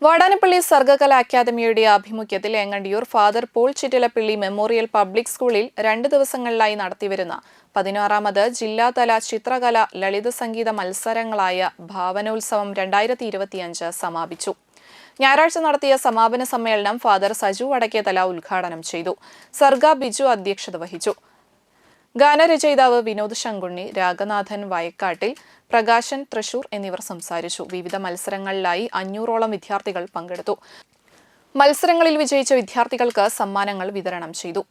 വാടാനപ്പള്ളി സർഗകലാ അക്കാദമിയുടെ ആഭിമുഖ്യത്തിൽ Engandiyur father Paul Chittilappilly memorial public സ്കൂളിൽ 2 ദിവസങ്ങളിലായി നടത്തിവരുന്ന 16ാമത് ജില്ലാതല ചിത്രകല ലളിത സംഗീത മത്സരങ്ങളായ ഭാവനോത്സവം 2025 സമാപിച്ചു. ഞായറാഴ്ച നടത്തിയ സമാപന സമ്മേളനം ഫാദർ സജു വടക്കേതല ഉദ്ഘാടനം ചെയ്തു. സർഗ ബിജു അധ്യക്ഷത വഹിച്ചു. ഗാനരചയിതാവ് വിനോദ് ശങ്കുണ്ണി, രാഗനാഥൻ വയക്കാട്ടിൽ, പ്രകാശൻ തൃശൂർ എന്നിവർ സംസാരിച്ചു. വിവിധ മത്സരങ്ങളിലായി 500ഓളം വിദ്യാർത്ഥികൾ പങ്കെടുത്തു. മത്സരങ്ങളിൽ വിജയിച്ച വിദ്യാർത്ഥികൾക്ക് സമ്മാനങ്ങൾ വിതരണം ചെയ്തു.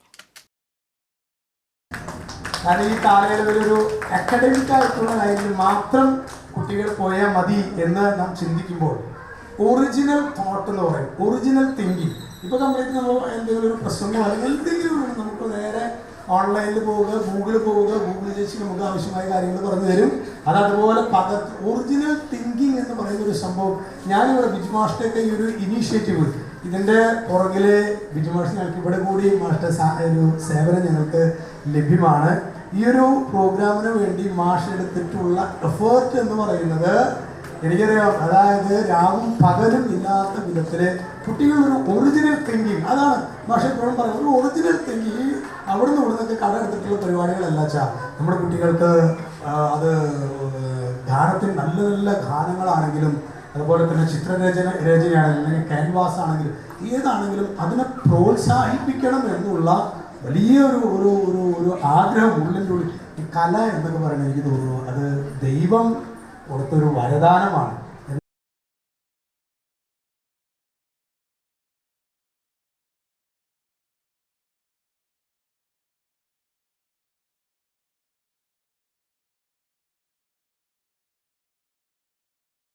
ഈ കാലയളവിൽ ഒരു അക്കാഡമിക് ആയിട്ടുള്ള കാര്യത്തിൽ മാത്രം കുട്ടികൾ പോയാൽ മതി എന്ന് നാം ചിന്തിക്കുമ്പോൾ ഒറിജിനൽ തോട്ട് എന്ന് പറയും, ഒറിജിനൽ തിങ്കിങ്. ഇപ്പോൾ കംപ്ലീറ്റ് നമ്മൾ എന്തെങ്കിലും ഒരു പ്രശ്നമോ അല്ലെങ്കിൽ എന്തെങ്കിലും നമുക്ക് നേരെ ഓൺലൈനിൽ പോവുക, ഗൂഗിളിൽ പോവുക, ഗൂഗിൾ ചേച്ചി നമുക്ക് ആവശ്യമായ കാര്യങ്ങൾ പറഞ്ഞു തരും. അതുപോലെ ഒറിജിനൽ തിങ്കിങ് എന്ന് പറയുന്ന ഒരു സംഭവം ഞാനിവിടെ ബിജു മാസ്റ്റൊക്കെ ഈ ഒരു ഇനീഷ്യേറ്റീവ് ഇതിൻ്റെ പുറകിൽ ബിജു മാഷ് ഞങ്ങൾക്ക് ഇവിടെ കൂടി മാഷ്ട ഒരു സേവനം ഞങ്ങൾക്ക് ലഭ്യമാണ്. ഈ ഒരു പ്രോഗ്രാമിന് വേണ്ടി മാഷ് എടുത്തിട്ടുള്ള എഫേർട്ട് എന്ന് പറയുന്നത് എനിക്കറിയാം. അതായത് രാവും പകലും ഇല്ലാത്ത വിധത്തിൽ കുട്ടികളൊരു ഒറിജിനൽ തിങ്കിങ്, അതാണ് മാഷ് എപ്പോഴും പറയുന്നത്, ഒരു ഒറിജിനൽ തിങ്കിങ്. അവിടുന്ന് ഇവിടുന്നൊക്കെ കട എടുത്തിട്ടുള്ള പരിപാടികളല്ല വെച്ചാൽ നമ്മുടെ കുട്ടികൾക്ക് അത് ഗാനത്തിൽ നല്ല നല്ല ഗാനങ്ങളാണെങ്കിലും അതുപോലെ തന്നെ രചനയാണെങ്കിലും അല്ലെങ്കിൽ ക്യാൻവാസ് ആണെങ്കിലും ഏതാണെങ്കിലും അതിനെ പ്രോത്സാഹിപ്പിക്കണം എന്നുള്ള വലിയൊരു ഒരു ഒരു ഒരു ആഗ്രഹം ഉള്ളിൻ്റെ ഉള്ളിൽ. ഈ കല എന്നൊക്കെ പറയുന്നത് എനിക്ക് തോന്നുന്നു അത് ദൈവം കൊടുത്തൊരു വരദാനമാണ്.